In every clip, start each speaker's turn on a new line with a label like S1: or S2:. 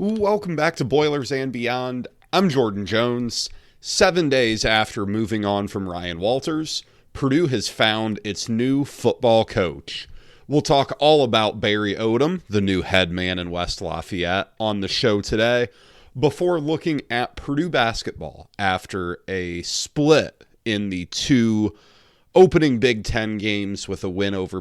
S1: Welcome back to Boilers and Beyond. I'm Jordan Jones. 7 days after moving on from Ryan Walters, Purdue has found its new football coach. We'll talk all about Barry Odom, the new head man in West Lafayette, on the show today, before looking at Purdue basketball after a split in the two opening Big Ten games with a loss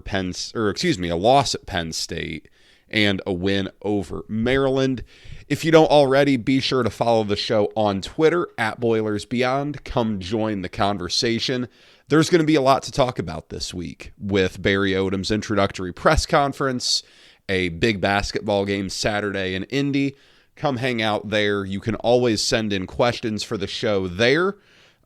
S1: at Penn State and a win over Maryland. If you don't already, be sure to follow the show on Twitter at Boilers Beyond. Come join the conversation. There's going to be a lot to talk about this week with Barry Odom's introductory press conference, a big basketball game Saturday in Indy. Come hang out there. You can always send in questions for the show there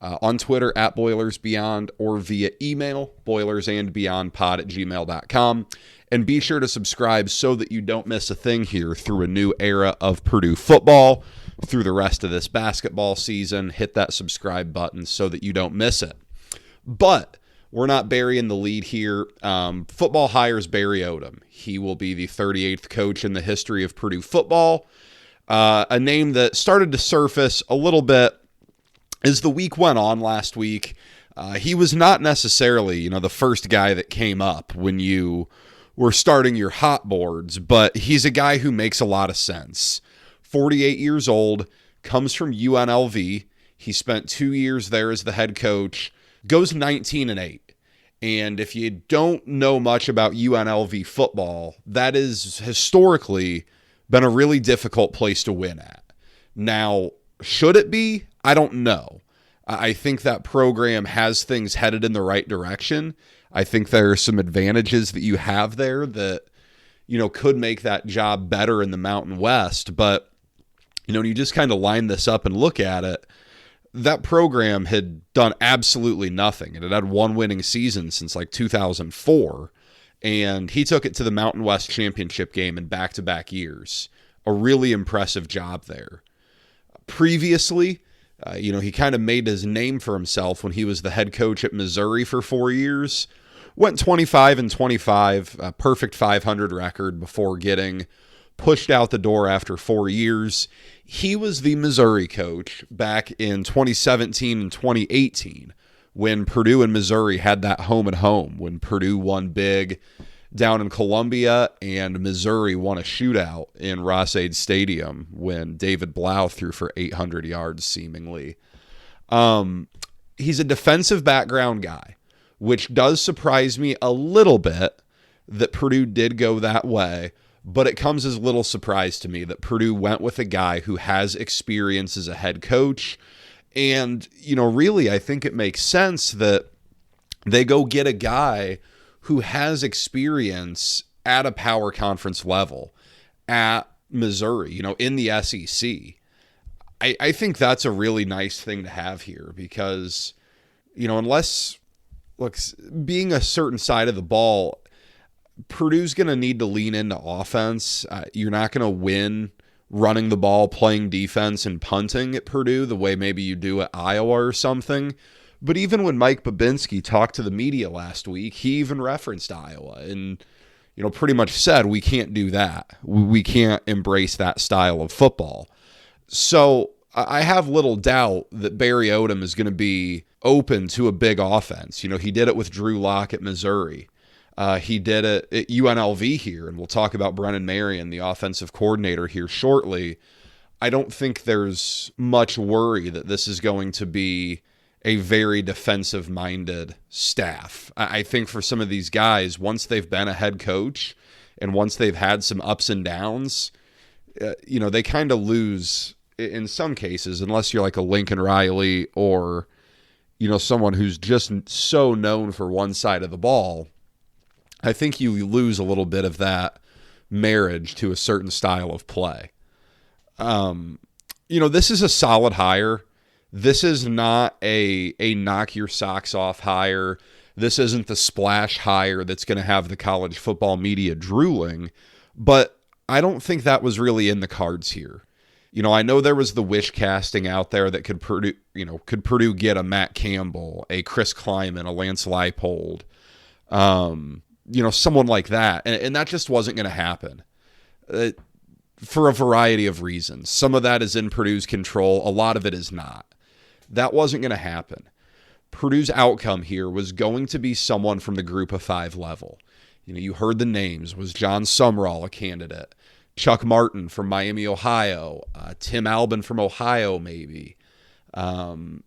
S1: on Twitter at Boilers Beyond or via email, boilersandbeyondpod@gmail.com. And be sure to subscribe so that you don't miss a thing here through a new era of Purdue football, through the rest of this basketball season. Hit that subscribe button so that you don't miss it. But we're not burying the lead here. Football hires Barry Odom. He will be the 38th coach in the history of Purdue football. A name that started to surface a little bit as the week went on last week. He was not necessarily, the first guy that came up when you were starting your hot boards, but he's a guy who makes a lot of sense. 48 years old, comes from UNLV. He spent 2 years there as the head coach, goes 19-8. And if you don't know much about UNLV football, that is historically been a really difficult place to win at. Now, should it be? I don't know. I think that program has things headed in the right direction. I think there are some advantages that you have there that, could make that job better in the Mountain West. But, you just kind of line this up and look at it. That program had done absolutely nothing. It had had one winning season since 2004. And he took it to the Mountain West championship game in back-to-back years. A really impressive job there. Previously, he kind of made his name for himself when he was the head coach at Missouri for 4 years. Went 25-25, a perfect 500 record before getting pushed out the door after 4 years. He was the Missouri coach back in 2017 and 2018 when Purdue and Missouri had that home and home, when Purdue won big down in Columbia and Missouri won a shootout in Ross-Ade Stadium when David Blau threw for 800 yards seemingly. He's a defensive background guy, which does surprise me a little bit that Purdue did go that way, but it comes as little surprise to me that Purdue went with a guy who has experience as a head coach. And, really, I think it makes sense that they go get a guy who has experience at a power conference level at Missouri, in the SEC. I think that's a really nice thing to have here because, unless, being a certain side of the ball, Purdue's going to need to lean into offense. You're not going to win running the ball, playing defense, and punting at Purdue the way maybe you do at Iowa or something. But even when Mike Babinski talked to the media last week, he even referenced Iowa and, pretty much said, we can't do that. We can't embrace that style of football. So I have little doubt that Barry Odom is going to be open to a big offense. He did it with Drew Lock at Missouri. He did it at UNLV here, and we'll talk about Brennan Marion, the offensive coordinator, here shortly. I don't think there's much worry that this is going to be a very defensive-minded staff. I think for some of these guys, once they've been a head coach and once they've had some ups and downs, they kind of lose in some cases, unless you're like a Lincoln Riley or, someone who's just so known for one side of the ball. I think you lose a little bit of that marriage to a certain style of play. This is a solid hire. This is not a knock your socks off hire. This isn't the splash hire that's going to have the college football media drooling, but I don't think that was really in the cards here. I know there was the wish casting out there that could Purdue get a Matt Campbell, a Chris Kleiman, a Lance Leipold, someone like that. And that just wasn't going to happen. for a variety of reasons. Some of that is in Purdue's control. A lot of it is not. That wasn't going to happen. Purdue's outcome here was going to be someone from the group of 5 level. You heard the names. Was John Sumrall a candidate? Chuck Martin from Miami, Ohio. Tim Albin from Ohio, maybe. Barry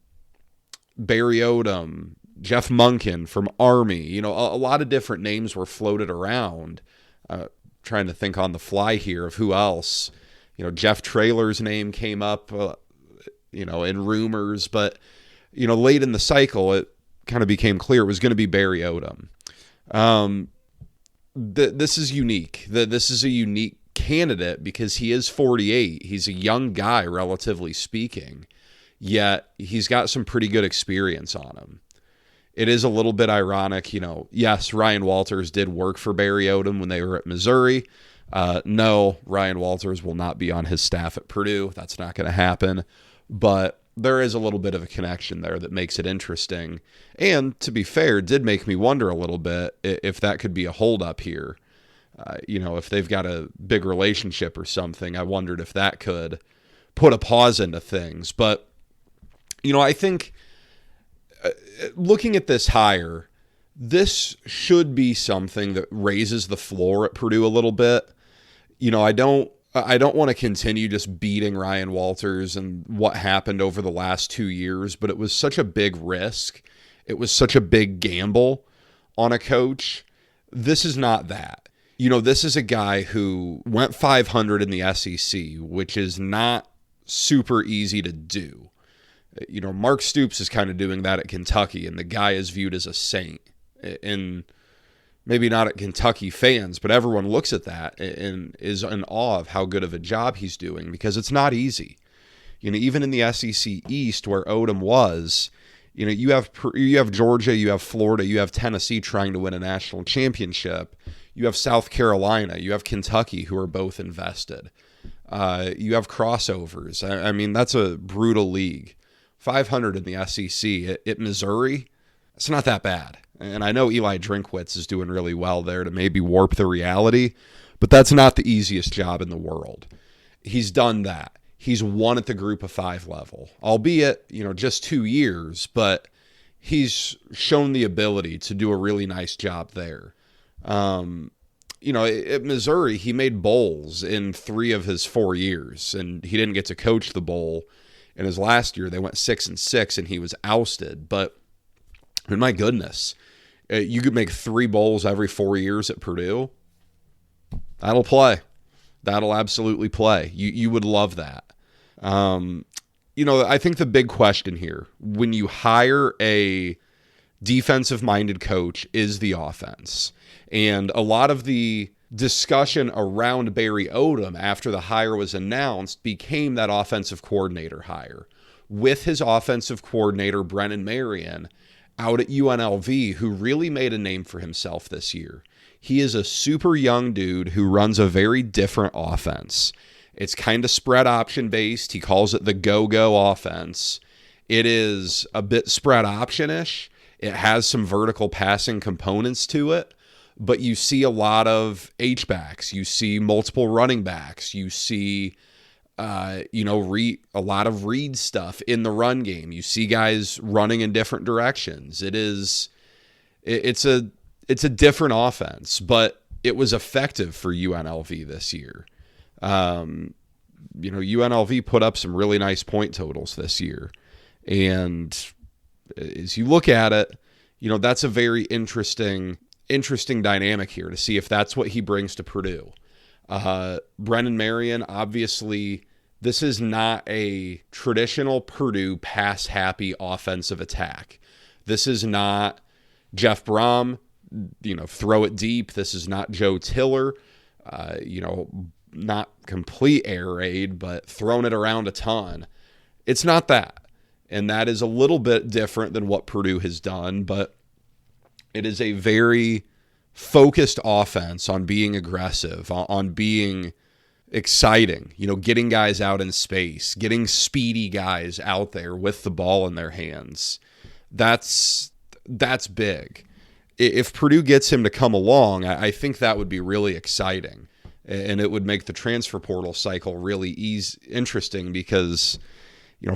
S1: Odom. Jeff Munkin from Army. A lot of different names were floated around. Trying to think on the fly here of who else. Jeff Traylor's name came up, in rumors. But, late in the cycle, it kind of became clear it was going to be Barry Odom. This is unique. This is a unique candidate because he is 48. He's a young guy, relatively speaking, yet he's got some pretty good experience on him. It is a little bit ironic, yes, Ryan Walters did work for Barry Odom when they were at Missouri. No, Ryan Walters will not be on his staff at Purdue. That's not going to happen. But there is a little bit of a connection there that makes it interesting. And to be fair, did make me wonder a little bit if that could be a holdup here. If they've got a big relationship or something, I wondered if that could put a pause into things. But, I think looking at this hire, this should be something that raises the floor at Purdue a little bit. I don't want to continue just beating Ryan Walters and what happened over the last 2 years, but it was such a big risk. It was such a big gamble on a coach. This is not that. This is a guy who went 500 in the SEC, which is not super easy to do. Mark Stoops is kind of doing that at Kentucky, and the guy is viewed as a saint. And maybe not at Kentucky fans, but everyone looks at that and is in awe of how good of a job he's doing because it's not easy. Even in the SEC East where Odom was, you have Georgia, you have Florida, you have Tennessee trying to win a national championship. You have South Carolina, you have Kentucky who are both invested. You have crossovers. I mean, that's a brutal league. 500 in the SEC at Missouri, it's not that bad. And I know Eli Drinkwitz is doing really well there to maybe warp the reality, but that's not the easiest job in the world. He's done that. He's won at the group of 5 level, albeit, just 2 years, but he's shown the ability to do a really nice job there. At Missouri, he made bowls in 3 of his 4 years, and he didn't get to coach the bowl. In his last year, they went 6-6, and he was ousted. But, my goodness, you could make 3 bowls every 4 years at Purdue. That'll play. That'll absolutely play. You would love that. I think the big question here, when you hire a defensive-minded coach, is the offense. And a lot of the discussion around Barry Odom after the hire was announced became that offensive coordinator hire. With his offensive coordinator, Brennan Marion, out at UNLV, who really made a name for himself this year. He is a super young dude who runs a very different offense. It's kind of spread option based. He calls it the go-go offense. It is a bit spread option-ish. It has some vertical passing components to it, but you see a lot of H-backs. You see multiple running backs. You see, a lot of read stuff in the run game. You see guys running in different directions. It's a different offense, but it was effective for UNLV this year. UNLV put up some really nice point totals this year. And as you look at it, that's a very interesting dynamic here to see if that's what he brings to Purdue. Brennan Marion, obviously, this is not a traditional Purdue pass-happy offensive attack. This is not Jeff Brom, throw it deep. This is not Joe Tiller, not complete air raid, but throwing it around a ton. It's not that. And that is a little bit different than what Purdue has done, but it is a very focused offense on being aggressive, on being exciting, getting guys out in space, getting speedy guys out there with the ball in their hands. That's big. If Purdue gets him to come along, I think that would be really exciting. And it would make the transfer portal cycle really interesting because,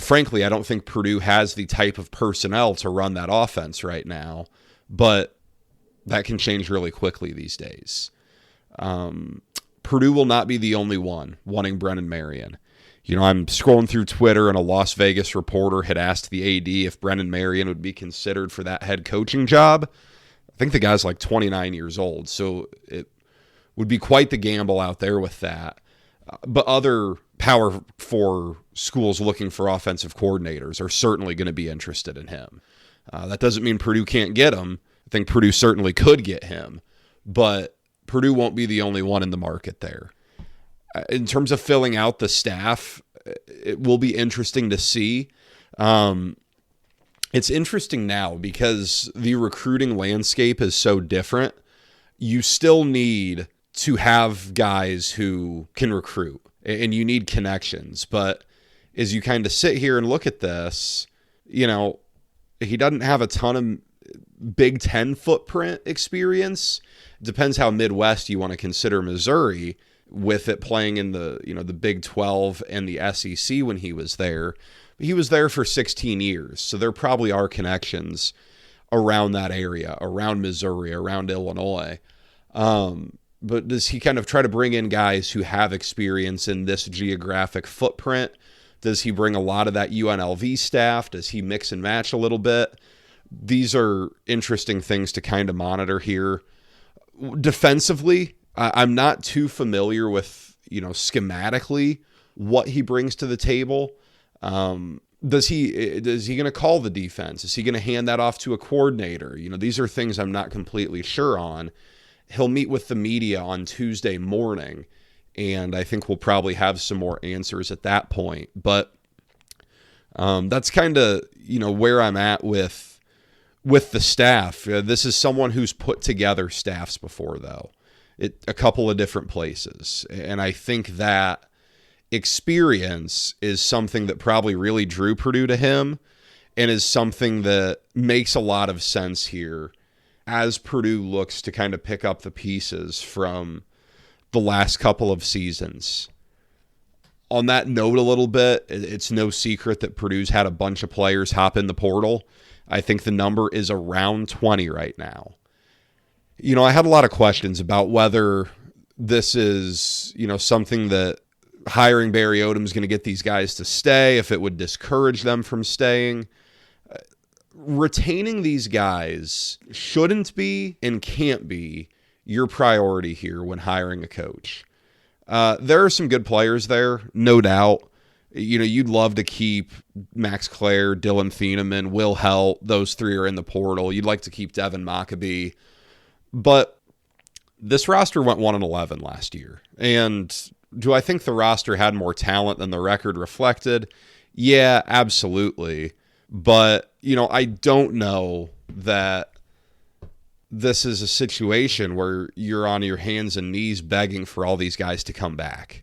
S1: frankly, I don't think Purdue has the type of personnel to run that offense right now, but that can change really quickly these days. Purdue will not be the only one wanting Brennan Marion. I'm scrolling through Twitter, and a Las Vegas reporter had asked the AD if Brennan Marion would be considered for that head coaching job. I think the guy's like 29 years old, so it would be quite the gamble out there with that. But other Power 4 schools looking for offensive coordinators are certainly going to be interested in him. That doesn't mean Purdue can't get him. I think Purdue certainly could get him, but Purdue won't be the only one in the market there. In terms of filling out the staff, it will be interesting to see. It's interesting now because the recruiting landscape is so different. You still need to have guys who can recruit, and you need connections. But as you kind of sit here and look at this, he doesn't have a ton of Big Ten footprint experience. It depends how Midwest you want to consider Missouri, with it playing in the Big 12 and the SEC when he was there. He was there for 16 years, so there probably are connections around that area, around Missouri, around Illinois. But does he kind of try to bring in guys who have experience in this geographic footprint? Does he bring a lot of that UNLV staff? Does he mix and match a little bit? These are interesting things to kind of monitor here. Defensively, I'm not too familiar with, schematically what he brings to the table. Is he going to call the defense? Is he going to hand that off to a coordinator? These are things I'm not completely sure on. He'll meet with the media on Tuesday morning, and I think we'll probably have some more answers at that point. But that's kind of, where I'm at with the staff. This is someone who's put together staffs before, though. A couple of different places. And I think that experience is something that probably really drew Purdue to him and is something that makes a lot of sense here as Purdue looks to kind of pick up the pieces from the last couple of seasons. On that note a little bit, it's no secret that Purdue's had a bunch of players hop in the portal. I think the number is around 20 right now. I had a lot of questions about whether this is, something that hiring Barry Odom is going to get these guys to stay, if it would discourage them from staying. Retaining these guys shouldn't be and can't be your priority here when hiring a coach. There are some good players there, no doubt. You'd love to keep Max Clare, Dylan Thieneman, Will Helt. Those three are in the portal. You'd like to keep Devin Maccabee. But this roster went 1-11 last year. And do I think the roster had more talent than the record reflected? Yeah, absolutely. But, I don't know that this is a situation where you're on your hands and knees begging for all these guys to come back.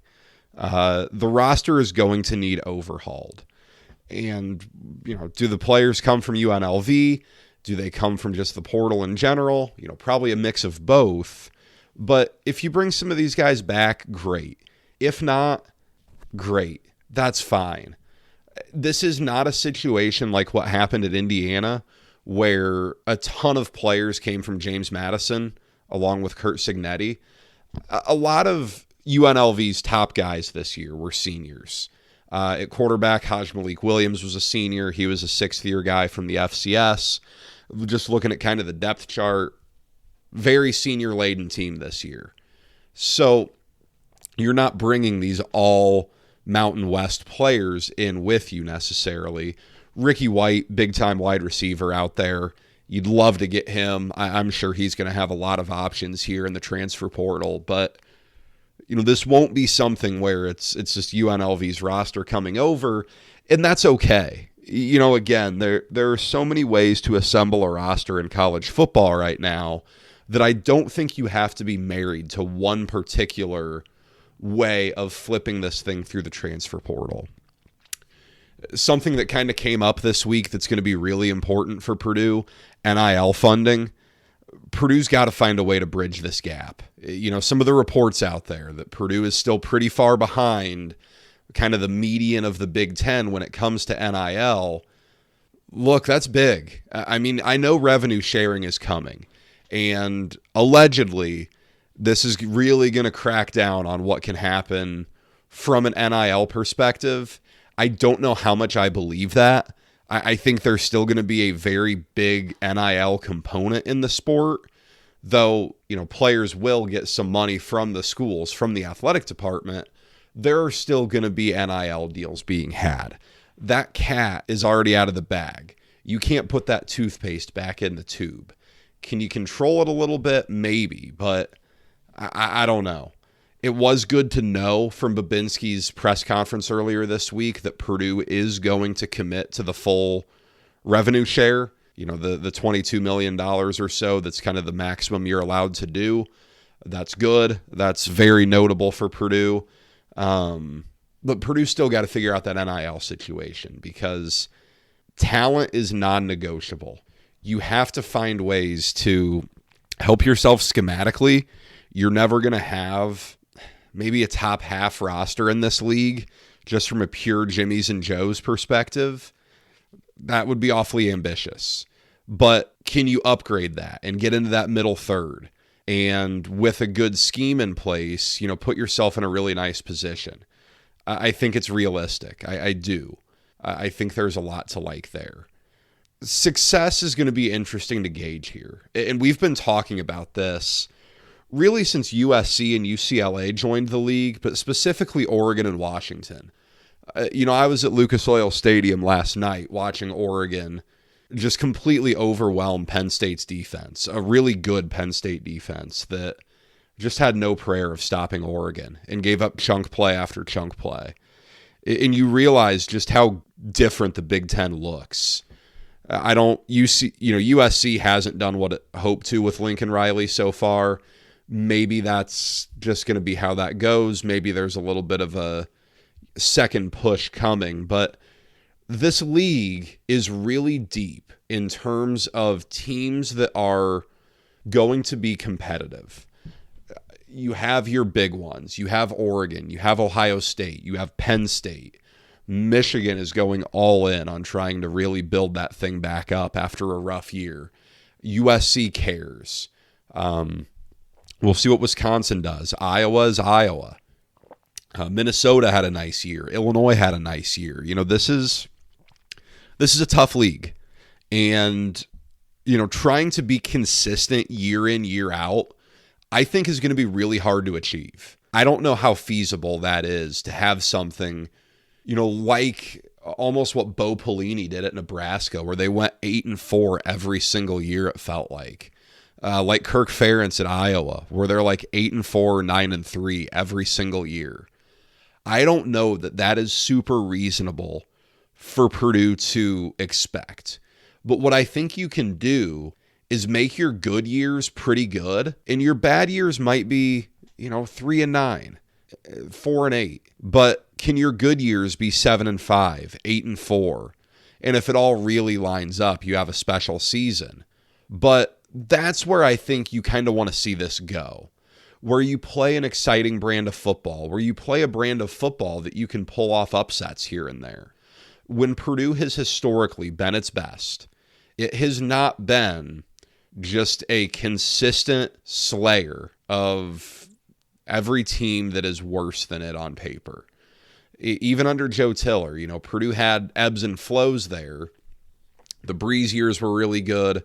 S1: The roster is going to need overhauled. And, do the players come from UNLV? Do they come from just the portal in general? Probably a mix of both. But if you bring some of these guys back, great. If not, great. That's fine. This is not a situation like what happened at Indiana, where a ton of players came from James Madison, along with Curt Cignetti. A lot of UNLV's top guys this year were seniors. At quarterback, Haj Malik Williams was a senior. He was a sixth-year guy from the FCS. Just looking at kind of the depth chart, very senior-laden team this year. So you're not bringing these all Mountain West players in with you necessarily. Ricky White, big-time wide receiver out there. You'd love to get him. I'm sure he's going to have a lot of options here in the transfer portal. But, this won't be something where it's just UNLV's roster coming over, and that's okay. Again, there are so many ways to assemble a roster in college football right now that I don't think you have to be married to one particular way of flipping this thing through the transfer portal. Something that kind of came up this week that's going to be really important for Purdue, NIL funding. Purdue's got to find a way to bridge this gap. Some of the reports out there that Purdue is still pretty far behind kind of the median of the Big Ten when it comes to NIL. Look, that's big. I mean, I know revenue sharing is coming, and allegedly this is really going to crack down on what can happen from an NIL perspective. I don't know how much I believe that. I think there's still going to be a very big NIL component in the sport, though, players will get some money from the schools, from the athletic department. There are still going to be NIL deals being had. That cat is already out of the bag. You can't put that toothpaste back in the tube. Can you control it a little bit? Maybe, but I don't know. It was good to know from Babinski's press conference earlier this week that Purdue is going to commit to the full revenue share, the $22 million or so. That's kind of the maximum you're allowed to do. That's good. That's very notable for Purdue. But Purdue still got to figure out that NIL situation because talent is non-negotiable. You have to find ways to help yourself schematically. You're never going to have maybe a top half roster in this league just from a pure Jimmy's and Joe's perspective. That would be awfully ambitious. But can you upgrade that and get into that middle third? And with a good scheme in place, put yourself in a really nice position. I think it's realistic. I do. I think there's a lot to like there. Success is going to be interesting to gauge here. And we've been talking about this really since USC and UCLA joined the league, but specifically Oregon and Washington. I was at Lucas Oil Stadium last night watching Oregon just completely overwhelm Penn State's defense, a really good Penn State defense that just had no prayer of stopping Oregon and gave up chunk play after chunk play. And you realize just how different the Big Ten looks. USC hasn't done what it hoped to with Lincoln Riley so far. Maybe that's just going to be how that goes. Maybe there's a little bit of a second push coming, but this league is really deep in terms of teams that are going to be competitive. You have your big ones. You have Oregon. You have Ohio State. You have Penn State. Michigan is going all in on trying to really build that thing back up after a rough year. USC cares. We'll see what Wisconsin does. Iowa is Iowa. Minnesota had a nice year. Illinois had a nice year. This is a tough league. And, trying to be consistent year in, year out, I think is going to be really hard to achieve. I don't know how feasible that is to have something, like almost what Bo Pelini did at Nebraska, where they went 8-4 every single year, it felt like. Like Kirk Ferentz at Iowa, where they're like 8-4, 9-3 every single year. I don't know that is super reasonable for Purdue to expect. But what I think you can do is make your good years pretty good, and your bad years might be, 3-9, 4-8. But can your good years be 7-5, 8-4? And if it all really lines up, you have a special season. But that's where I think you kind of want to see this go, where you play an exciting brand of football, where you play a brand of football that you can pull off upsets here and there. When Purdue has historically been its best, it has not been just a consistent slayer of every team that is worse than it on paper. Even under Joe Tiller, Purdue had ebbs and flows there. The Breeze years were really good.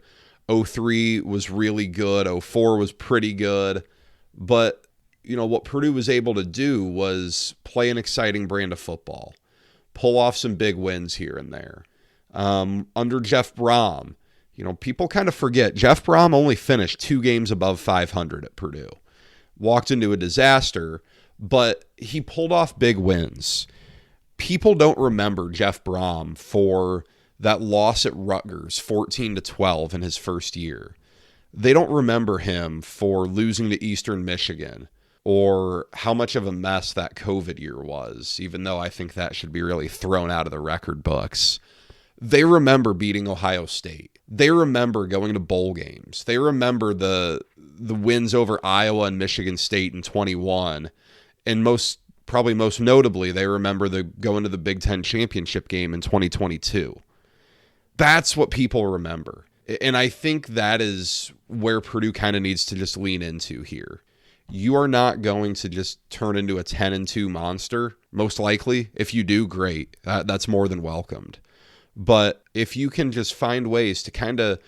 S1: 03 was really good. 04 was pretty good. But, what Purdue was able to do was play an exciting brand of football, pull off some big wins here and there. Under Jeff Brom, people kind of forget Jeff Brom only finished 2 games above 500 at Purdue. Walked into a disaster, but he pulled off big wins. People don't remember Jeff Brom for that loss at Rutgers, 14-12 in his first year. They don't remember him for losing to Eastern Michigan or how much of a mess that COVID year was, even though I think that should be really thrown out of the record books. They remember beating Ohio State. They remember going to bowl games. They remember the wins over Iowa and Michigan State in 21. And probably most notably, they remember going to the Big Ten championship game in 2022. That's what people remember. And I think that is where Purdue kind of needs to just lean into here. You are not going to just turn into a 10-2 monster, most likely. If you do, great. That's more than welcomed. But if you can just find ways to kind of,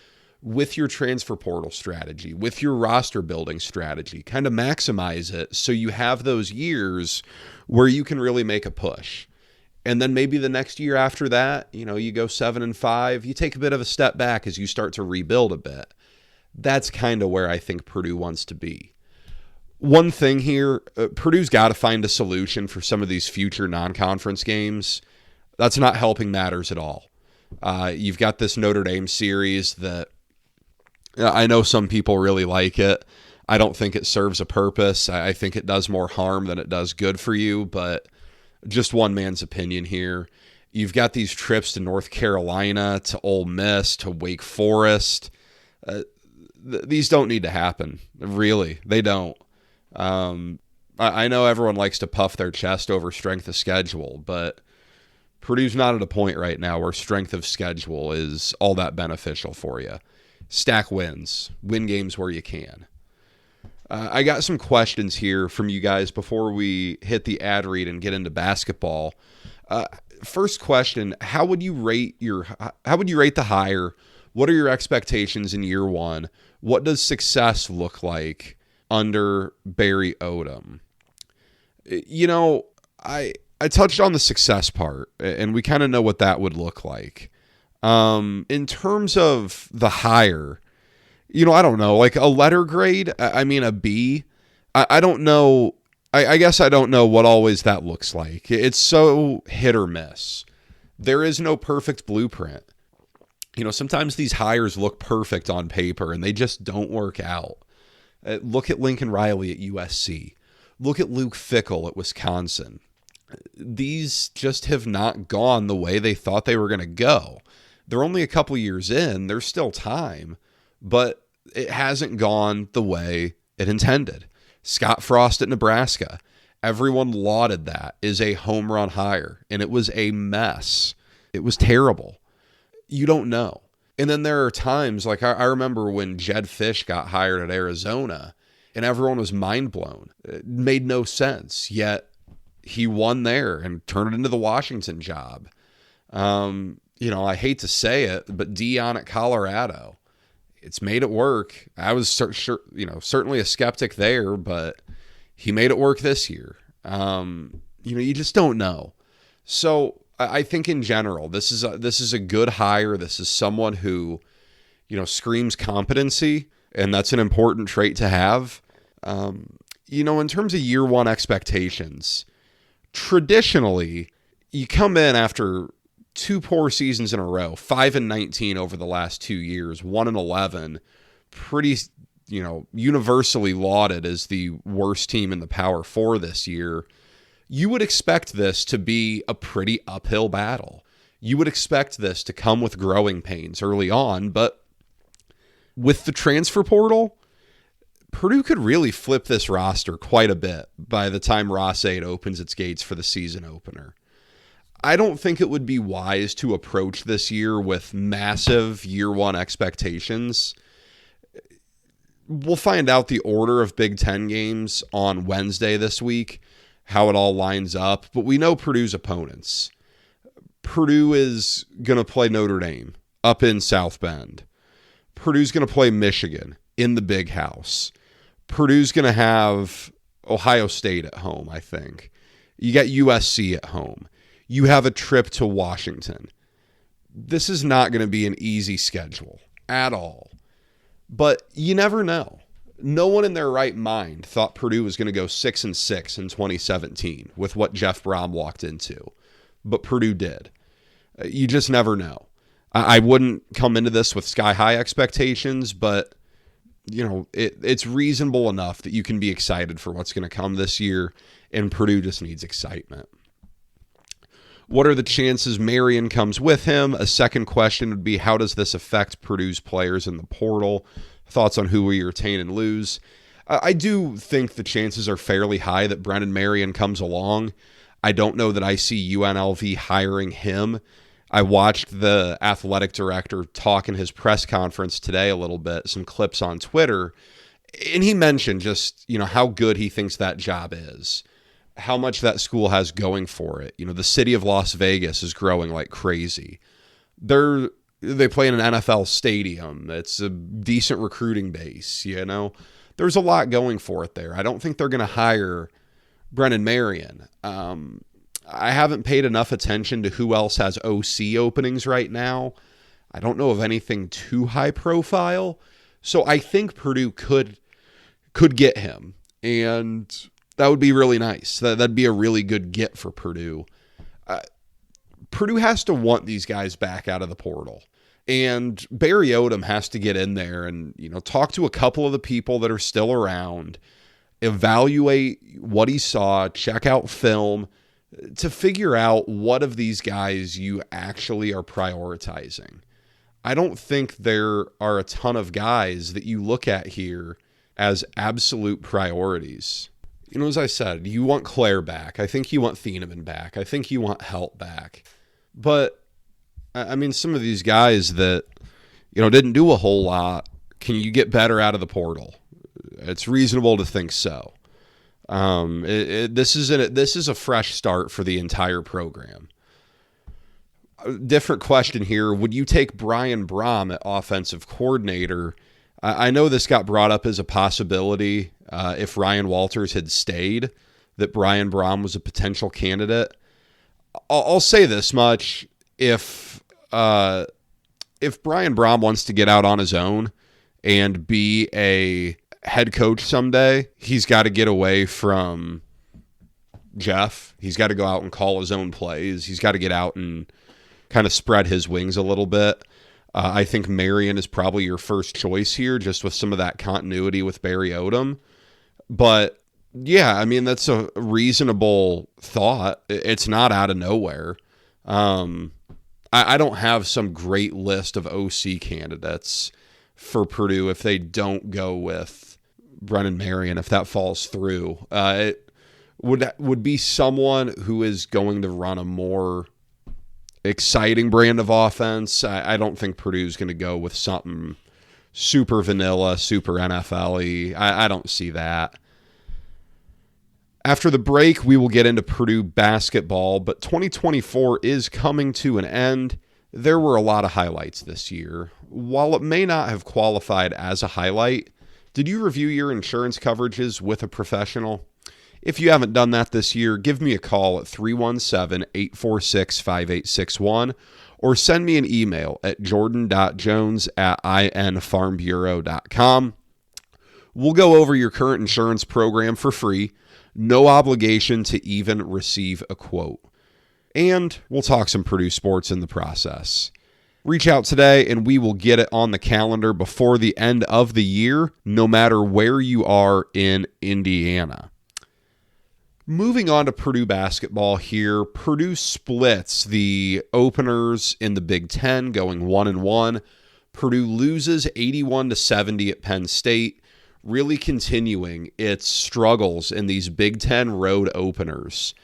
S1: with your transfer portal strategy, with your roster building strategy, kind of maximize it so you have those years where you can really make a push. And then maybe the next year after that, you go 7-5, you take a bit of a step back as you start to rebuild a bit. That's kind of where I think Purdue wants to be. One thing here, Purdue's got to find a solution for some of these future non-conference games. That's not helping matters at all. You've got this Notre Dame series that I know some people really like it. I don't think it serves a purpose. I think it does more harm than it does good for you, but just one man's opinion here. You've got these trips to North Carolina, to Ole Miss, to Wake Forest. These don't need to happen. Really, they don't. I know everyone likes to puff their chest over strength of schedule, but Purdue's not at a point right now where strength of schedule is all that beneficial for you. Stack wins. Win games where you can. I got some questions here from you guys before we hit the ad read and get into basketball. First question, how would you rate the hire? What are your expectations in year one? What does success look like under Barry Odom? I touched on the success part, and we kind of know what that would look like. In terms of the hire, I don't know, like a letter grade, a B. I don't know. I guess I don't know what always that looks like. It's so hit or miss. There is no perfect blueprint. Sometimes these hires look perfect on paper and they just don't work out. Look at Lincoln Riley at USC. Look at Luke Fickell at Wisconsin. These just have not gone the way they thought they were going to go. They're only a couple years in. There's still time, but it hasn't gone the way it intended. Scott Frost at Nebraska. Everyone lauded that as a home run hire, and it was a mess. It was terrible. You don't know. And then there are times, like I remember when Jed Fish got hired at Arizona, and everyone was mind blown. It made no sense, yet he won there and turned it into the Washington job. I hate to say it, but Dion at Colorado, it's made it work. I was certainly a skeptic there, but he made it work this year. You just don't know. So I think in general, this is a good hire. This is someone who, screams competency, and that's an important trait to have. In terms of year one expectations, traditionally, you come in after two poor seasons in a row, 5-19 over the last 2 years, 1-11, pretty, universally lauded as the worst team in the Power Four this year. You would expect this to be a pretty uphill battle. You would expect this to come with growing pains early on, but with the transfer portal, Purdue could really flip this roster quite a bit by the time Ross 8 opens its gates for the season opener. I don't think it would be wise to approach this year with massive year one expectations. We'll find out the order of Big Ten games on Wednesday this week, how it all lines up, but we know Purdue's opponents. Purdue is going to play Notre Dame up in South Bend. Purdue's going to play Michigan in the Big House. Purdue's going to have Ohio State at home, I think. You got USC at home. You have a trip to Washington. This is not going to be an easy schedule at all. But you never know. No one in their right mind thought Purdue was going to go 6-6 in 2017 with what Jeff Brom walked into. But Purdue did. You just never know. I wouldn't come into this with sky-high expectations, but it's reasonable enough that you can be excited for what's going to come this year, and Purdue just needs excitement. What are the chances Marion comes with him? A second question would be, how does this affect Purdue's players in the portal? Thoughts on who we retain and lose? I do think the chances are fairly high that Brennan Marion comes along. I don't know that I see UNLV hiring him. I watched the athletic director talk in his press conference today a little bit, some clips on Twitter, and he mentioned just, how good he thinks that job is, how much that school has going for it. The city of Las Vegas is growing like crazy. They play in an NFL stadium. It's a decent recruiting base, There's a lot going for it there. I don't think they're going to hire Brennan Marion. I haven't paid enough attention to who else has OC openings right now. I don't know of anything too high profile. So I think Purdue could get him, and that would be really nice. That'd be a really good get for Purdue. Purdue has to want these guys back out of the portal. And Barry Odom has to get in there and, talk to a couple of the people that are still around, evaluate what he saw, check out film to figure out what of these guys you actually are prioritizing. I don't think there are a ton of guys that you look at here as absolute priorities. As I said, you want Claire back. I think you want Thieneman back. I think you want Helt back. But some of these guys that, didn't do a whole lot, can you get better out of the portal? It's reasonable to think so. This is a fresh start for the entire program. Different question here. Would you take Brian Brom at offensive coordinator? I know this got brought up as a possibility if Ryan Walters had stayed, that Brian Brom was a potential candidate. I'll say this much. If Brian Brom wants to get out on his own and be a head coach someday, he's got to get away from Jeff. He's got to go out and call his own plays. He's got to get out and kind of spread his wings a little bit. I think Marion is probably your first choice here, just with some of that continuity with Barry Odom. But yeah, that's a reasonable thought. It's not out of nowhere. I don't have some great list of OC candidates for Purdue if they don't go with Brennan Marion, if that falls through. It would be someone who is going to run a more exciting brand of offense. I don't think Purdue's going to go with something super vanilla, super NFL-y. I don't see that. After the break, we will get into Purdue basketball, but 2024 is coming to an end. There were a lot of highlights this year. While it may not have qualified as a highlight, did you review your insurance coverages with a professional? If you haven't done that this year, give me a call at 317-846-5861 or send me an email at jordan.jones@infarmbureau.com. We'll go over your current insurance program for free. No obligation to even receive a quote. And we'll talk some Purdue sports in the process. Reach out today and we will get it on the calendar before the end of the year, no matter where you are in Indiana. Moving on to Purdue basketball here, Purdue splits the openers in the Big Ten, going 1-1. Purdue loses 81-70 at Penn State, really continuing its struggles in these Big Ten road openers.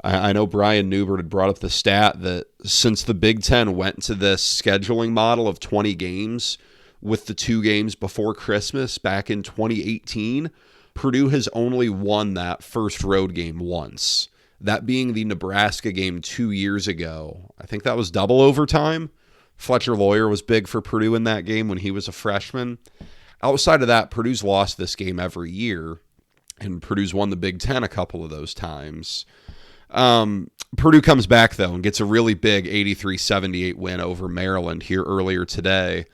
S1: I know Brian Newbert had brought up the stat that since the Big Ten went to this scheduling model of 20 games with the 2 games before Christmas back in 2018, Purdue has only won that first road game once. That being the Nebraska game 2 years ago. I think that was double overtime. Fletcher Lawyer was big for Purdue in that game when he was a freshman. Outside of that, Purdue's lost this game every year, and Purdue's won the Big Ten a couple of those times. Purdue comes back, though, and gets a really big 83-78 win over Maryland here earlier today.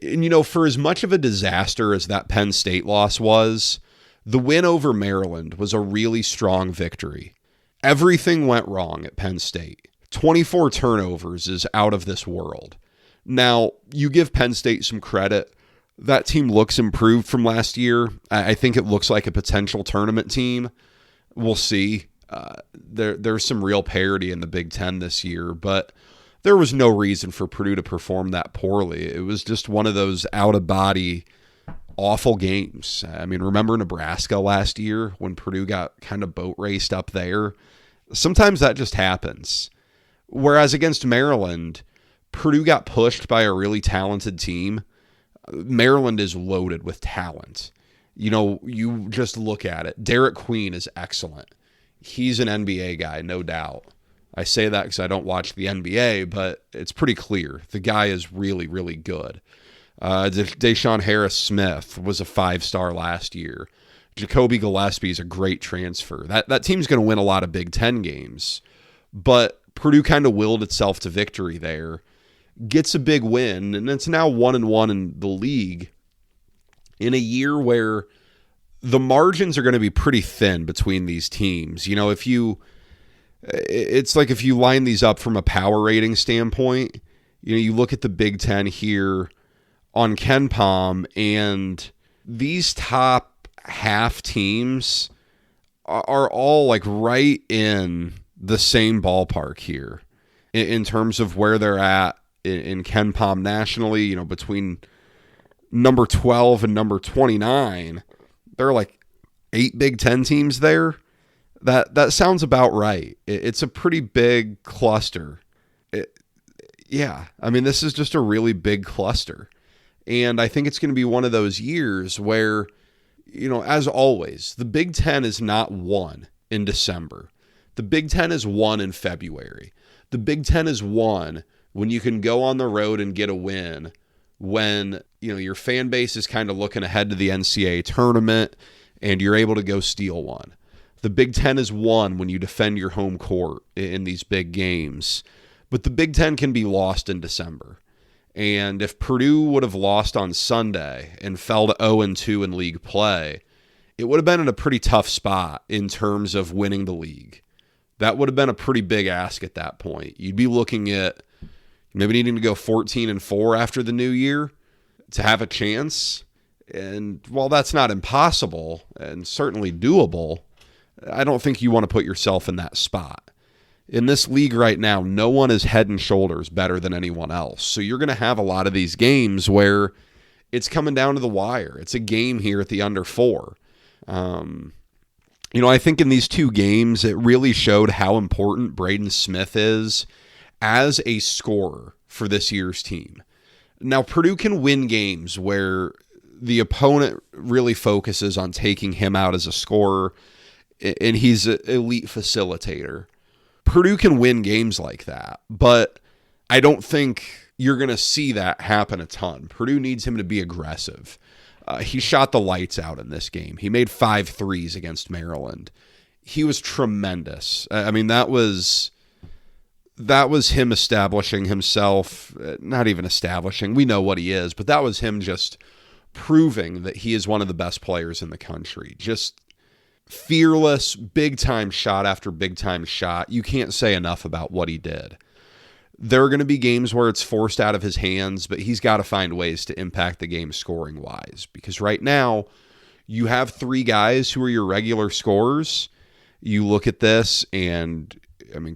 S1: And, for as much of a disaster as that Penn State loss was, the win over Maryland was a really strong victory. Everything went wrong at Penn State. 24 turnovers is out of this world. Now, you give Penn State some credit. That team looks improved from last year. I think it looks like a potential tournament team. We'll see. There's some real parity in the Big Ten this year, but there was no reason for Purdue to perform that poorly. It was just one of those out-of-body, awful games. I mean, remember Nebraska last year when Purdue got kind of boat raced up there? Sometimes that just happens. Whereas against Maryland, Purdue got pushed by a really talented team. Maryland is loaded with talent. You just look at it. Derek Queen is excellent. He's an NBA guy, no doubt. I say that because I don't watch the NBA, but it's pretty clear. The guy is really, really good. Deshaun Harris-Smith was a 5-star last year. Jacoby Gillespie is a great transfer. That team's going to win a lot of Big Ten games, but Purdue kind of willed itself to victory there. Gets a big win, and it's now 1-1 in the league in a year where the margins are going to be pretty thin between these teams. It's like if you line these up from a power rating standpoint, you look at the Big Ten here on KenPom, and these top half teams are all like right in the same ballpark here in terms of where they're at in KenPom nationally. Between number 12 and number 29, there are like 8 Big Ten teams there. That sounds about right. It's a pretty big cluster. This is just a really big cluster. And I think it's going to be one of those years where, as always, the Big Ten is not won in December. The Big Ten is won in February. The Big Ten is won when you can go on the road and get a win, when, your fan base is kind of looking ahead to the NCAA tournament and you're able to go steal one. The Big Ten is won when you defend your home court in these big games. But the Big Ten can be lost in December. And if Purdue would have lost on Sunday and fell to 0-2 in league play, it would have been in a pretty tough spot in terms of winning the league. That would have been a pretty big ask at that point. You'd be looking at maybe needing to go 14-4 after the new year to have a chance. And while that's not impossible and certainly doable, I don't think you want to put yourself in that spot. In this league right now, no one is head and shoulders better than anyone else. So you're going to have a lot of these games where it's coming down to the wire. It's a game here at the under 4. I think in these 2 games, it really showed how important Braden Smith is as a scorer for this year's team. Now, Purdue can win games where the opponent really focuses on taking him out as a scorer, and he's an elite facilitator. Purdue can win games like that, but I don't think you're going to see that happen a ton. Purdue needs him to be aggressive. He shot the lights out in this game. He made 5 threes against Maryland. He was tremendous. That was him establishing himself. Not even establishing. We know what he is, but that was him just proving that he is one of the best players in the country. Just fearless, big-time shot after big-time shot. You can't say enough about what he did. There are going to be games where it's forced out of his hands, but he's got to find ways to impact the game scoring-wise. Because right now, you have 3 guys who are your regular scorers. You look at this, and,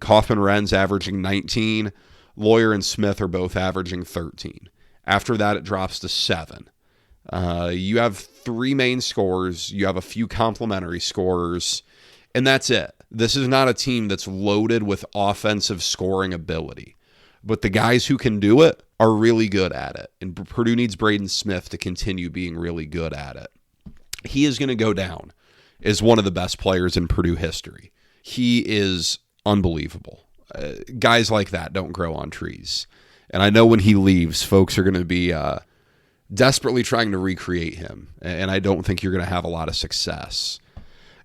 S1: Kaufman-Wren's averaging 19. Lawyer and Smith are both averaging 13. After that, it drops to 7. You have 3 main scorers, you have a few complementary scorers, and that's it. This is not a team that's loaded with offensive scoring ability, but the guys who can do it are really good at it, and Purdue needs Braden Smith to continue being really good at it. He is going to go down as one of the best players in Purdue history. He is unbelievable. Guys like that don't grow on trees, and I know when he leaves, folks are going to be desperately trying to recreate him, and I don't think you're going to have a lot of success.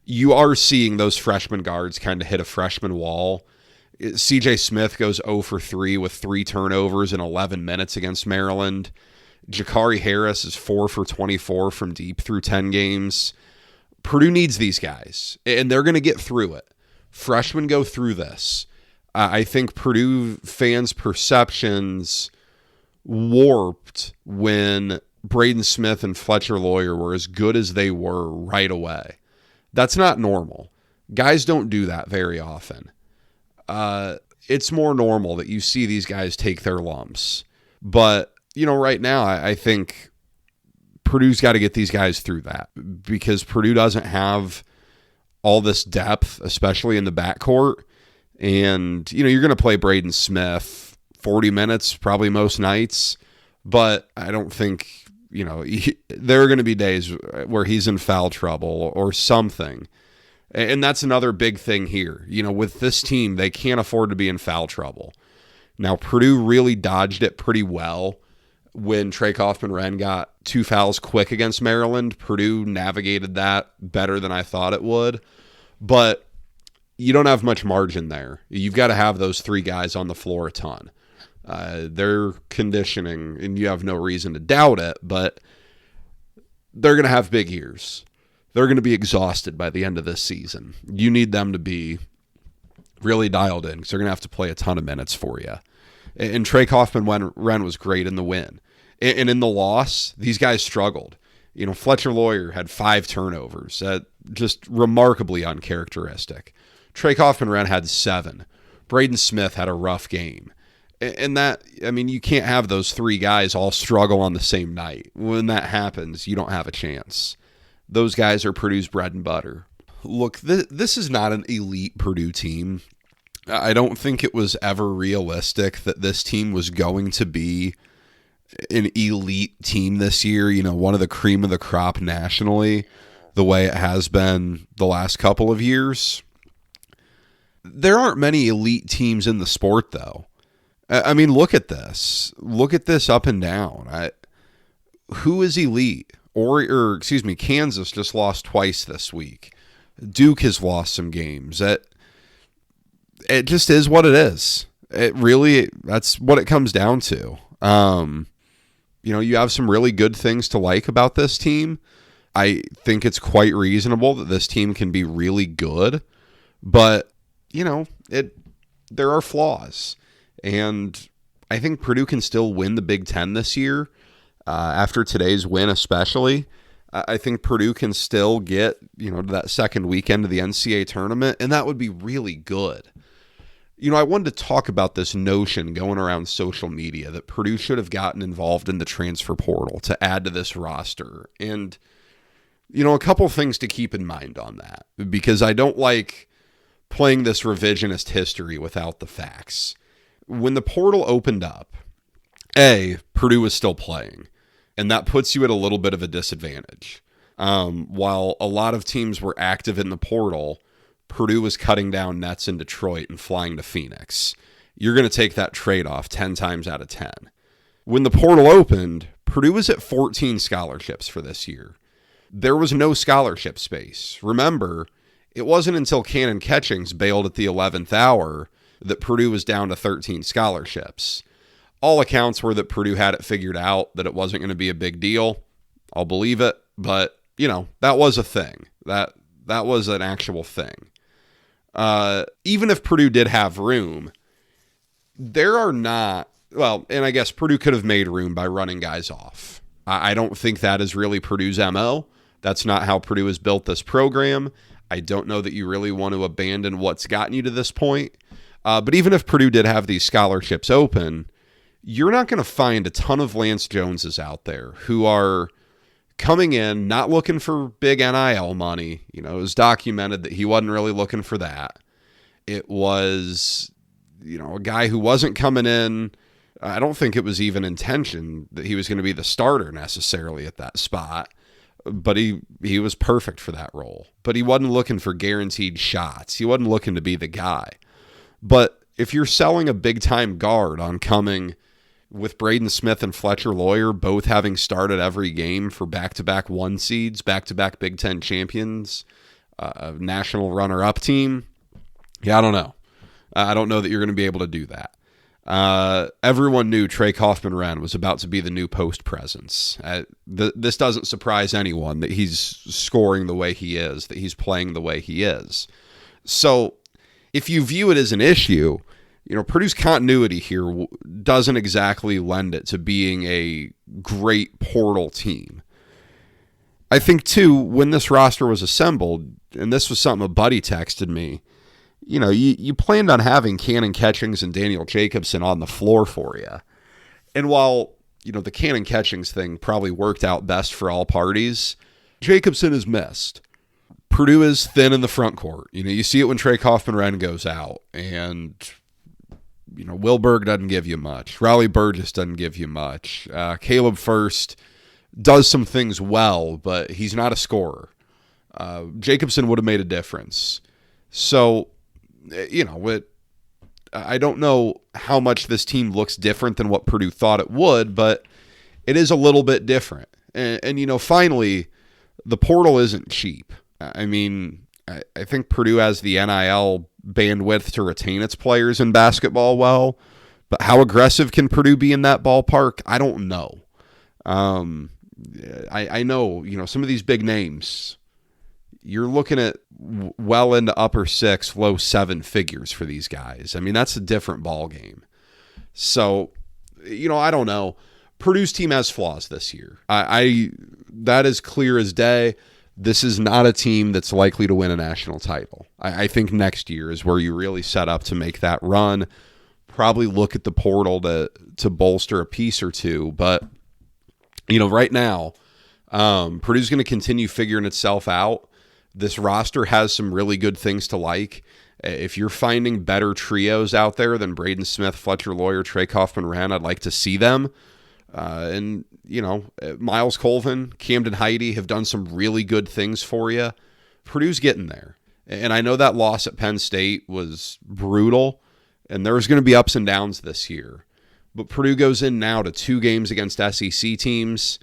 S1: You are seeing those freshman guards kind of hit a freshman wall. CJ Smith goes 0 for 3 with 3 turnovers in 11 minutes against Maryland. Jakari Harris is 4 for 24 from deep through 10 games. Purdue needs these guys, and they're going to get through it. Freshmen go through this. I think Purdue fans' perceptions warped when Braden Smith and Fletcher Lawyer were as good as they were right away. That's not normal. Guys don't do that very often. It's more normal that you see these guys take their lumps. But, right now, I think Purdue's got to get these guys through that because Purdue doesn't have all this depth, especially in the backcourt. And, you're going to play Braden Smith 40 minutes probably most nights. But I don't think, there are going to be days where he's in foul trouble or something. And that's another big thing here. With this team, they can't afford to be in foul trouble. Now, Purdue really dodged it pretty well when Trey Kaufman-Renn got 2 fouls quick against Maryland. Purdue navigated that better than I thought it would. But you don't have much margin there. You've got to have those 3 guys on the floor a ton. Their conditioning, and you have no reason to doubt it, but they're going to have big years. They're going to be exhausted by the end of this season. You need them to be really dialed in because they're going to have to play a ton of minutes for you. And Trey Kaufman-Renn was great in the win. And in the loss, these guys struggled. Fletcher Lawyer had 5 turnovers. Just remarkably uncharacteristic. Trey Kaufman-Renn had 7. Braden Smith had a rough game. And you can't have those 3 guys all struggle on the same night. When that happens, you don't have a chance. Those guys are Purdue's bread and butter. Look, this is not an elite Purdue team. I don't think it was ever realistic that this team was going to be an elite team this year, one of the cream of the crop nationally, the way it has been the last couple of years. There aren't many elite teams in the sport, though. Look at this. Look at this up and down. Who is elite? Kansas just lost twice this week. Duke has lost some games. It just is what it is. That's what it comes down to. You have some really good things to like about this team. I think it's quite reasonable that this team can be really good, but there are flaws. And I think Purdue can still win the Big Ten this year. After today's win especially, I think Purdue can still get, to that second weekend of the NCAA tournament, and that would be really good. I wanted to talk about this notion going around social media that Purdue should have gotten involved in the transfer portal to add to this roster. And, a couple things to keep in mind on that, because I don't like playing this revisionist history without the facts. When the portal opened up, Purdue was still playing, and that puts you at a little bit of a disadvantage. While a lot of teams were active in the portal, Purdue was cutting down nets in Detroit and flying to Phoenix. You're going to take that trade-off 10 times out of 10. When the portal opened, Purdue was at 14 scholarships for this year. There was no scholarship space. Remember, it wasn't until Cannon Catchings bailed at the 11th hour that Purdue was down to 13 scholarships. All accounts were that Purdue had it figured out, that it wasn't going to be a big deal. I'll believe it, but, that was a thing. That was an actual thing. Even if Purdue did have room, there are not, and I guess Purdue could have made room by running guys off. I don't think that is really Purdue's MO. That's not how Purdue has built this program. I don't know that you really want to abandon what's gotten you to this point. But even if Purdue did have these scholarships open, you're not going to find a ton of Lance Joneses out there who are coming in, not looking for big NIL money. It was documented that he wasn't really looking for that. It was, a guy who wasn't coming in. I don't think it was even intention that he was going to be the starter necessarily at that spot. But he was perfect for that role. But he wasn't looking for guaranteed shots. He wasn't looking to be the guy. But if you're selling a big-time guard on coming with Braden Smith and Fletcher Lawyer both having started every game for back-to-back 1 seeds, back-to-back Big Ten champions, a national runner-up team, I don't know. I don't know that you're going to be able to do that. Everyone knew Trey Kaufman-Renn was about to be the new post presence. This doesn't surprise anyone that he's scoring the way he is, that he's playing the way he is. So if you view it as an issue, Purdue's continuity here doesn't exactly lend it to being a great portal team. I think, too, when this roster was assembled, and this was something a buddy texted me, you planned on having Cannon Catchings and Daniel Jacobson on the floor for you. And while, the Cannon Catchings thing probably worked out best for all parties, Jacobson is missed. Purdue is thin in the front court. You see it when Trey Kaufman-Renn goes out, and Will Berg doesn't give you much. Raleigh Burgess doesn't give you much. Caleb First does some things well, but he's not a scorer. Jacobson would have made a difference. So, I don't know how much this team looks different than what Purdue thought it would, but it is a little bit different. And finally, the portal isn't cheap. I mean, I think Purdue has the NIL bandwidth to retain its players in basketball well, but how aggressive can Purdue be in that ballpark? I don't know. I know, some of these big names, you're looking at well into upper 6, low 7 figures for these guys. I mean, that's a different ball game. So, I don't know. Purdue's team has flaws this year. That is clear as day. This is not a team that's likely to win a national title. I think next year is where you really set up to make that run. Probably look at the portal to bolster a piece or two. But, right now, Purdue's going to continue figuring itself out. This roster has some really good things to like. If you're finding better trios out there than Braden Smith, Fletcher Lawyer, Trey Kaufman-Renn, I'd like to see them. And Miles Colvin, Camden Heide have done some really good things for you. Purdue's getting there. And I know that loss at Penn State was brutal, and there's going to be ups and downs this year. But Purdue goes in now to 2 games against SEC teams.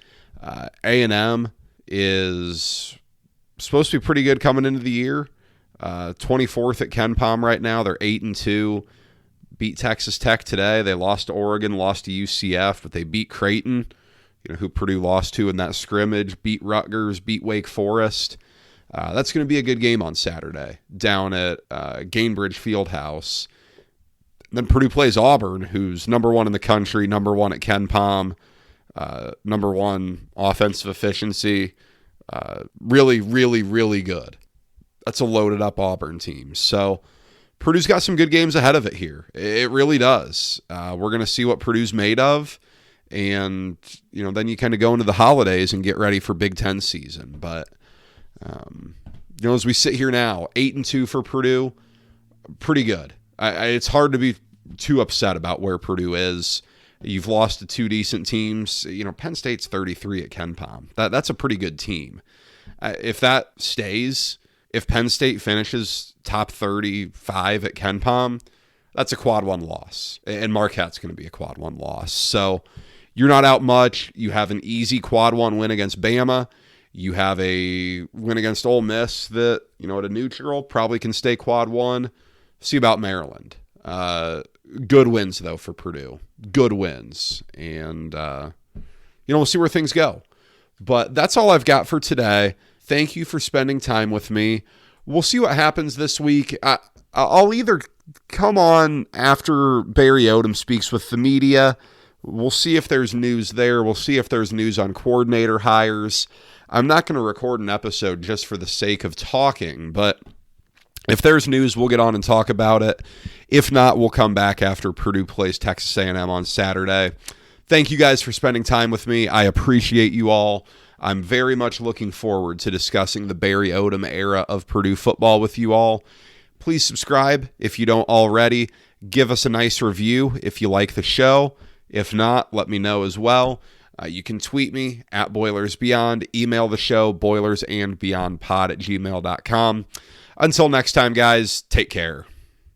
S1: A&M is supposed to be pretty good coming into the year. 24th at Ken Pom right now. They're 8-2. Beat Texas Tech today. They lost to Oregon, lost to UCF, but they beat Creighton, who Purdue lost to in that scrimmage, beat Rutgers, beat Wake Forest. That's going to be a good game on Saturday down at Gainbridge Fieldhouse. Then Purdue plays Auburn, who's number 1 in the country, number 1 at Ken Pom, number 1 offensive efficiency. Really, really, really good. That's a loaded up Auburn team. So Purdue's got some good games ahead of it here. It really does. We're going to see what Purdue's made of. And, then you kind of go into the holidays and get ready for Big Ten season. But, as we sit here now, 8-2 for Purdue, pretty good. It's hard to be too upset about where Purdue is. You've lost to 2 decent teams. Penn State's 33 at Ken Pom. That's a pretty good team. If that stays, if Penn State finishes top 35 at Ken Pom, that's a quad 1 loss. And Marquette's going to be a quad 1 loss. So you're not out much. You have an easy quad 1 win against Bama. You have a win against Ole Miss that, at a neutral, probably can stay quad 1. See about Maryland. Good wins, though, for Purdue. Good wins. And, we'll see where things go. But that's all I've got for today. Thank you for spending time with me. We'll see what happens this week. I'll either come on after Barry Odom speaks with the media. We'll see if there's news there. We'll see if there's news on coordinator hires. I'm not going to record an episode just for the sake of talking, but if there's news, we'll get on and talk about it. If not, we'll come back after Purdue plays Texas A&M on Saturday. Thank you guys for spending time with me. I appreciate you all. I'm very much looking forward to discussing the Barry Odom era of Purdue football with you all. Please subscribe if you don't already. Give us a nice review if you like the show. If not, let me know as well. You can tweet me at BoilersBeyond, email the show, boilersandbeyondpod@gmail.com. Until next time, guys, take care.